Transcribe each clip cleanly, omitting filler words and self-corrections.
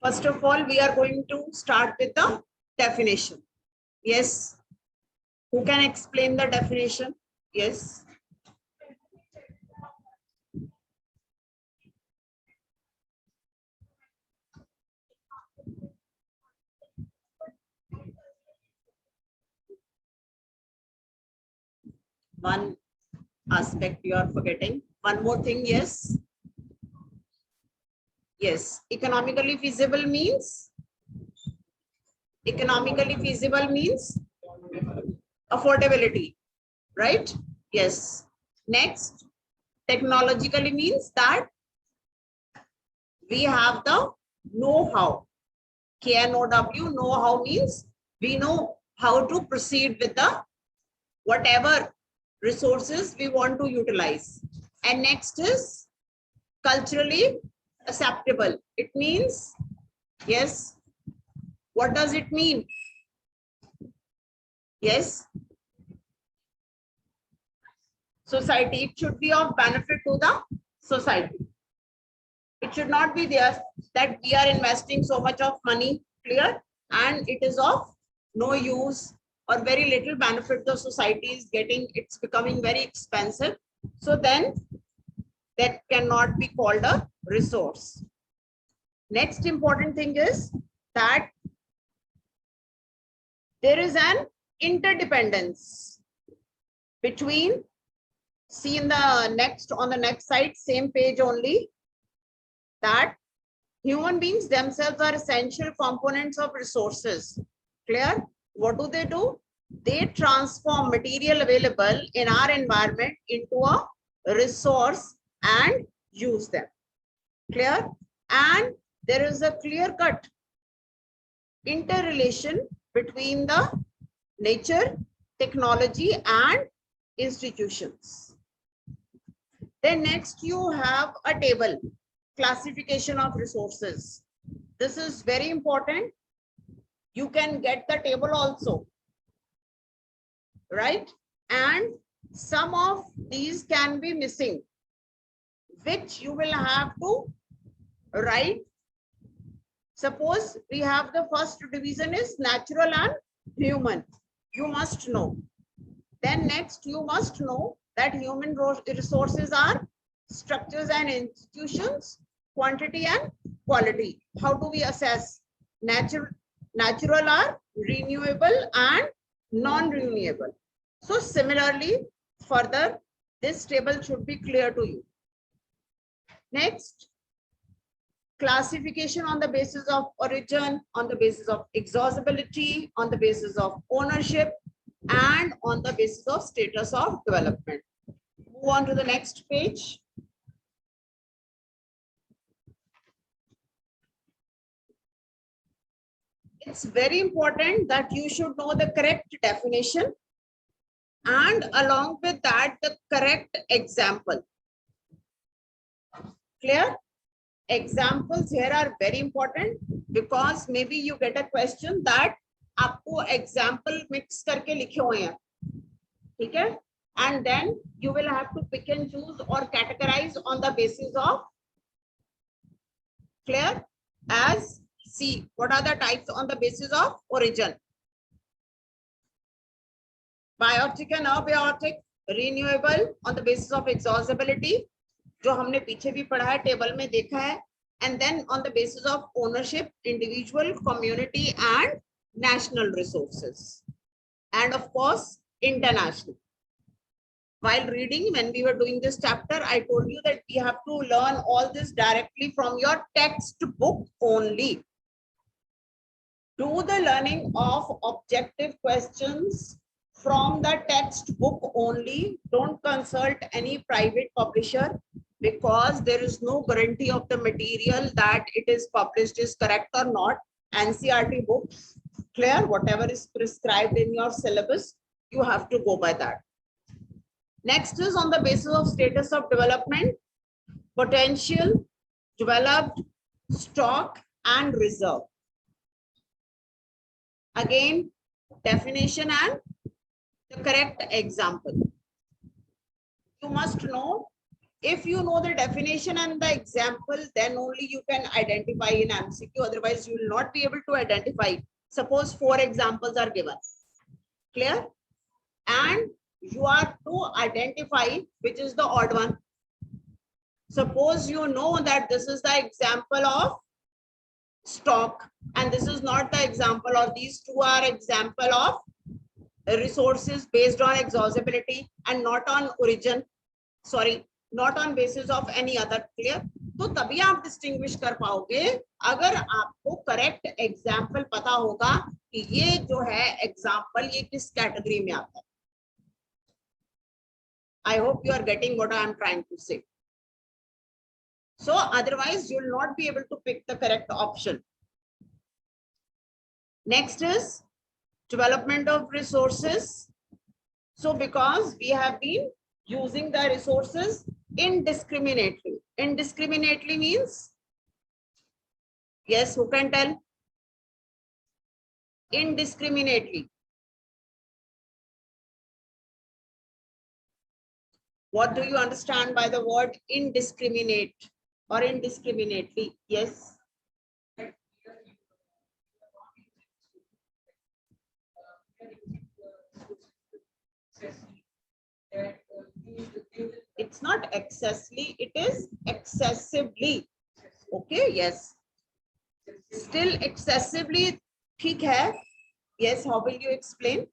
First of all, we are going to start with the definition. Yes. Who can explain the definition? Yes. One aspect you are forgetting. One more thing, yes. Yes. Economically feasible means affordability, right? Yes. Next, technologically means that we have the know-how. KNOW, know-how means we know how to proceed with the whatever resources we want to utilize. And next is culturally acceptable. It means, yes, what does it mean? Yes, society. It should be of benefit to the society. It should not be there that we are investing so much of money, clear, and it is of no use or very little benefit the society is getting. It's becoming very expensive. So then that cannot be called a resource. Next important thing is that there is an interdependence between, see in the next, on the next slide, same page only, that human beings themselves are essential components of resources. Clear? What do? They transform material available in our environment into a resource and use them. Clear? And there is a clear-cut interrelation between the nature, technology, and institutions. Then next you have a table, classification of resources. This is very important. You can get the table also, right? And some of these can be missing, which you will have to write. Suppose we have the first division is natural and human. You must know. Then next you must know that human resources are structures and institutions, quantity and quality. How do we assess? Natural are renewable and non-renewable. So similarly, further, this table should be clear to you. Next, classification on the basis of origin, on the basis of exhaustibility, on the basis of ownership, and on the basis of status of development. Move on to the next page. It's very important that you should know the correct definition and along with that the correct example. Clear? Examples here are very important because maybe you get a question that आपको example mix करके लिखे हुए हैं, ठीक है? And then you will have to pick and choose or categorize on the basis of, clear, as see what are the types on the basis of origin. Biotic and abiotic, renewable on the basis of exhaustibility, जो हमने पीछे भी पढ़ा है, table में देखा है, and then on the basis of ownership, individual, community, and national resources, and of course international. While reading, when we were doing this chapter, I told you that we have to learn all this directly from your textbook only. Do the learning of objective questions from the textbook only. Don't consult any private publisher because there is no guarantee of the material that it is published is correct or not. NCERT books, clear, whatever is prescribed in your syllabus, you have to go by that. Next is on the basis of status of development, potential, developed, stock, and reserve. Again, definition and the correct example. You must know If you know the definition and the example, then only you can identify in MCQ. Otherwise, you will not be able to identify. Suppose 4 examples are given. Clear? And you are to identify which is the odd one. Suppose you know that this is the example of stock and this is not the example, or these two are example of resources based on exhaustibility and not on origin, sorry, not on basis of any other. Clear? तो तभी आप distinguish कर पाओगे अगर आपको correct example पता होगा कि ये जो है एग्जाम्पल ये किस कैटेगरी में आता है. I hope you are getting what I am trying to say. So otherwise you will not be able to pick the correct option. Next is development of resources. So because we have been using the resources indiscriminately. Indiscriminately means, yes, who can tell? Indiscriminately. What do you understand by the word indiscriminate or indiscriminately? Yes. It's not excessively, it is excessively. Okay, yes. Still excessively, ठीक है. Yes, how will you explain?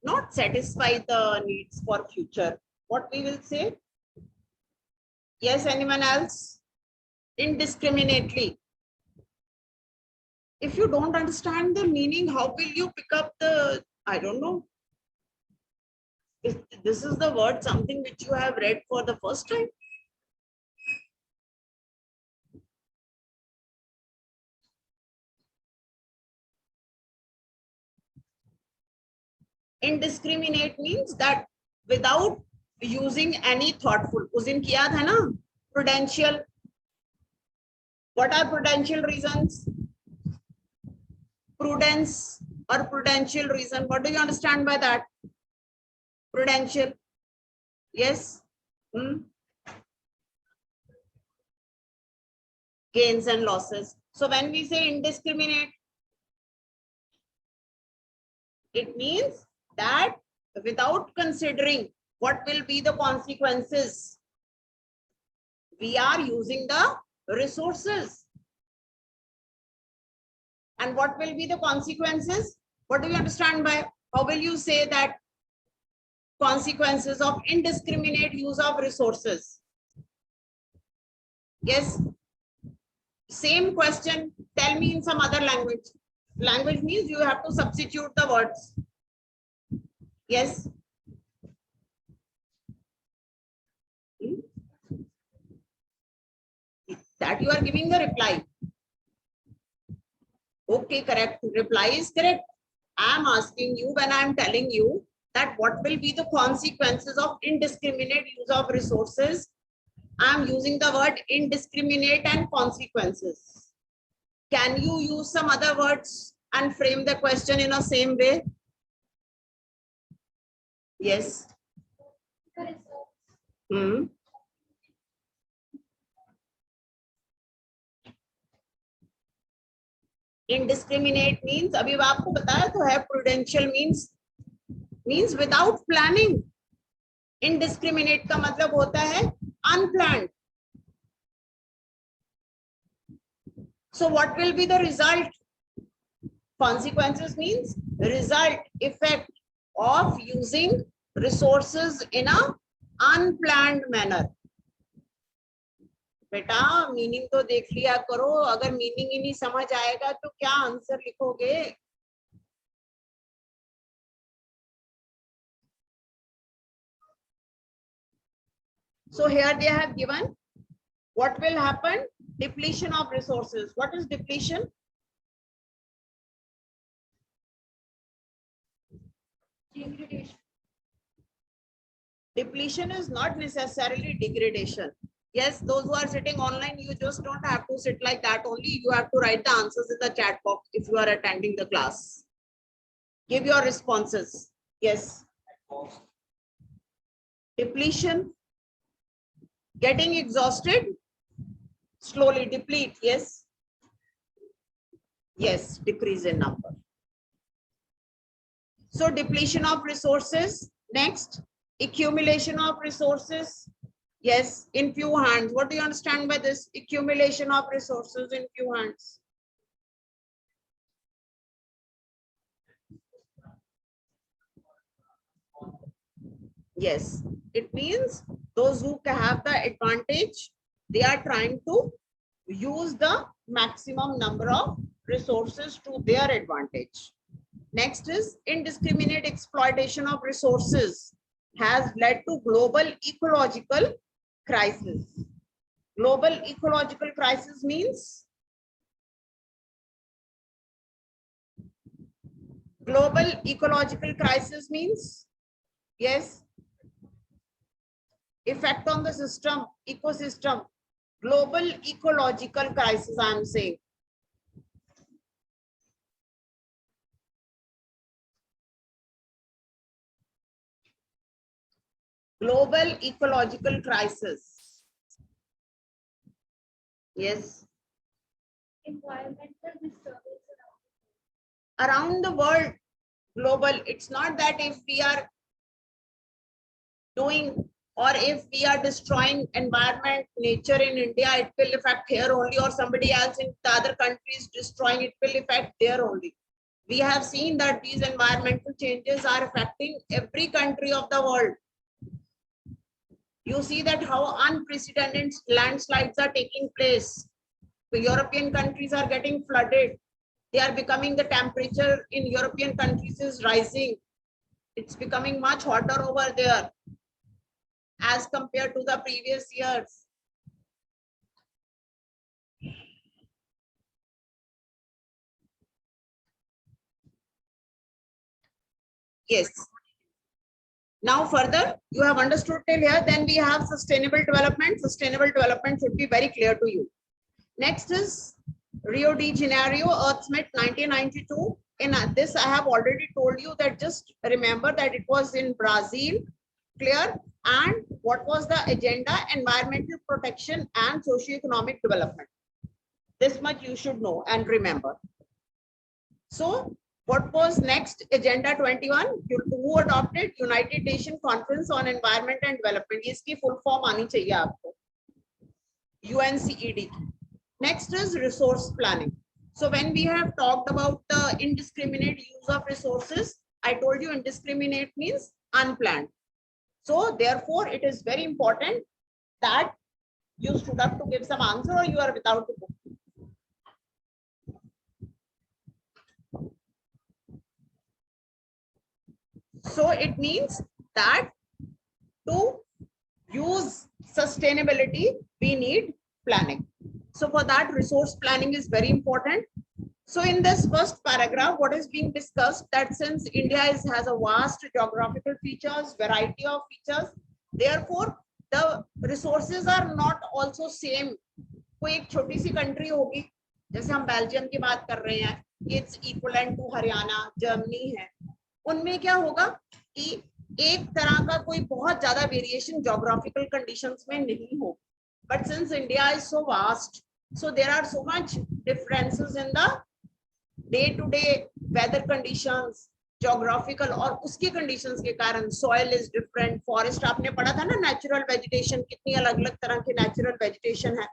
Not satisfy the needs for future. What we will say? Yes, anyone else? Indiscriminately. If you don't understand the meaning, how will you pick up the, I don't know. If this is the word, something which you have read for the first time. Indiscriminate means that without using any thoughtful. उस दिन किया था ना? Prudential. What are prudential reasons? Prudence or prudential reason. What do you understand by that? Prudential. Yes. Gains and losses. So when we say indiscriminate, it means that without considering what will be the consequences, we are using the resources. And what will be the consequences? What do you understand by, how will you say that consequences of indiscriminate use of resources? Yes. Same question, tell me in some other language. Language means you have to substitute the words. Yes. That you are giving the reply. Okay, correct. Reply is correct. I am asking you when I am telling you that what will be the consequences of indiscriminate use of resources. I am using the word indiscriminate and consequences. Can you use some other words and frame the question in the same way? Yes. Indiscriminate means, अभी आपको बताया तो है, prudential means without planning. Indiscriminate का मतलब होता है unplanned. So what will be the result? Consequences means result, effect of using resources in a unplanned manner. बेटा मीनिंग तो देख लिया करो, अगर मीनिंग ही नहीं समझ आएगा तो क्या आंसर लिखोगे? So here they have given what will happen, depletion of resources. What is depletion? Degradation. Depletion is not necessarily degradation. Yes, those who are sitting online, you just don't have to sit like that only. You have to write the answers in the chat box if you are attending the class. Give your responses. Yes. Depletion. Getting exhausted. Slowly deplete. Yes. Yes, decrease in number. So depletion of resources. Next, accumulation of resources. Yes, in few hands. What do you understand by this? Accumulation of resources in few hands. Yes, it means those who have the advantage, they are trying to use the maximum number of resources to their advantage. Next is indiscriminate exploitation of resources has led to global ecological crisis. Global ecological crisis means yes, effect on the system, ecosystem, global ecological crisis, I am saying. Global ecological crisis. Yes. Environmental disturbance Around the world, global. It's not that if we are doing or if we are destroying environment, nature in India, it will affect here only, or somebody else in the other countries destroying, it will affect there only. We have seen that these environmental changes are affecting every country of the world. You see that how unprecedented landslides are taking place. The European countries are getting flooded. They are becoming, the temperature in European countries is rising. It's becoming much hotter over there as compared to the previous years. Yes. Now further, you have understood till here, then we have sustainable development. Sustainable development should be very clear to you. Next is Rio de Janeiro Earth Summit 1992. In this, I have already told you that just remember that it was in Brazil, clear? And what was the agenda? Environmental protection and socio-economic development. This much you should know and remember. So what was next? Agenda 21, who adopted United Nations Conference on Environment and Development. इसकी full form आनी चाहिए आपको. UNCED. Next is resource planning. So when we have talked about the indiscriminate use of resources, I told you indiscriminate means unplanned. So therefore, it is very important that you stood up to give some answer or you are without the book. So it means that to use sustainability, we need planning. So for that, resource planning is very important. So in this first paragraph, what is being discussed, that since India has a vast geographical features, variety of features, therefore the resources are not also same. कोई एक छोटी सी country होगी, जैसे हम Belgium की बात कर रहे हैं, it's equivalent to Haryana, Germany है, उनमें क्या होगा कि एक तरह का कोई बहुत ज्यादा वेरिएशन ज्योग्राफिकल कंडीशंस में नहीं हो. But since India is so vast, so there are so much differences in the day-to-day weather conditions, geographical, और उसकी conditions के कारण soil is different. Forest आपने पढ़ा था ना, natural vegetation, कितनी अलग-अलग तरह के natural vegetation है.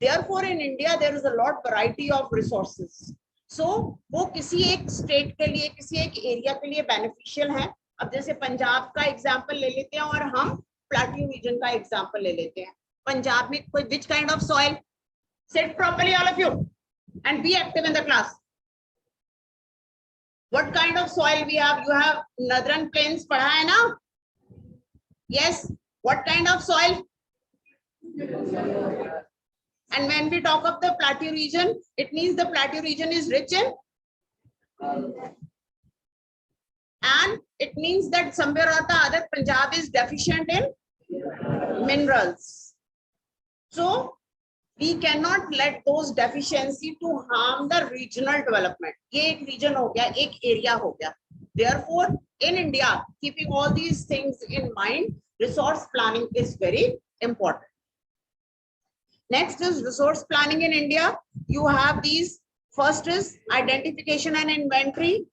Therefore, in India there is a lot variety of resources. So वो किसी एक state के लिए, किसी एक area के लिए beneficial है. अब जैसे पंजाब का example ले लेते हैं और हम plateau region का example ले लेते हैं. पंजाब में कोई which kind of soil? Sit properly, all of you, and be active in the class. What kind of soil we have? You have northern plains पढ़ा है ना? Yes. What kind of soil? And when we talk of the plateau region, it means the plateau region is rich in, and it means that somewhere or the other Punjab is deficient in minerals. So we cannot let those deficiency to harm the regional development. ये एक region हो गया, एक area हो गया. Therefore, in India, keeping all these things in mind, resource planning is very important. Next is resource planning in India. You have these. First is identification and inventory.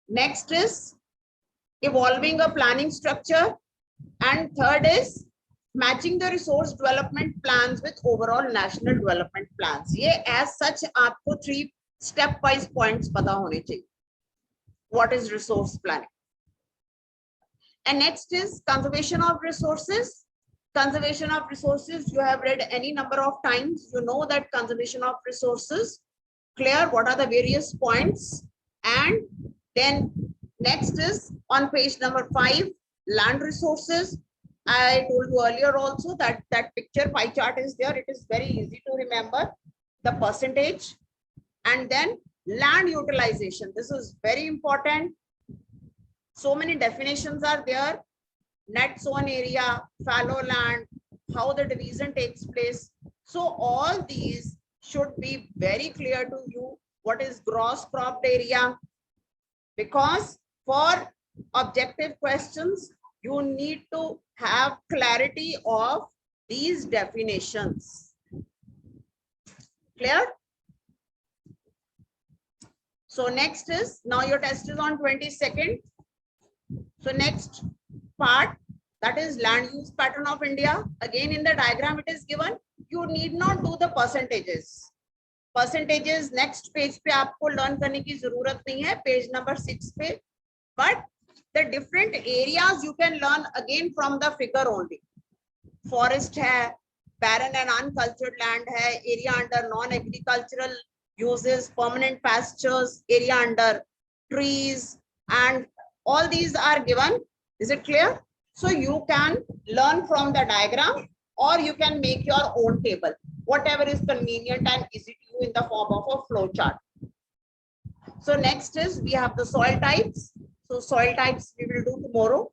Next is evolving a planning structure. And third is matching the resource development plans with overall national development plans. ये as such आपको 3 step wise points पता होने चाहिए. What is resource planning? And next is conservation of resources. Conservation of resources, you have read any number of times. You know that conservation of resources, clear what are the various points. And then next is on page number 5, land resources. I told you earlier also that that picture pie chart is there. It is very easy to remember the percentage. And then land utilization. This is very important. So many definitions are there. Net sown area, fallow land, how the division takes place. So all these should be very clear to you. What is gross cropped area? Because for objective questions, you need to have clarity of these definitions. Clear? So next is, now your test is on 22nd. So next part, that is land use pattern of India. Again, in the diagram it is given. You need not do the percentages. Percentages next page पे आपको learn करने की जरूरत नहीं है, page number 6 पे. But the different areas you can learn again from the figure only. Forest है, barren and uncultured land है, area under non-agricultural uses, permanent pastures, area under trees, and all these are given. Is it clear? So you can learn from the diagram or you can make your own table, whatever is convenient and easy to you in the form of a flow chart. So next is we have the soil types. So soil types we will do tomorrow.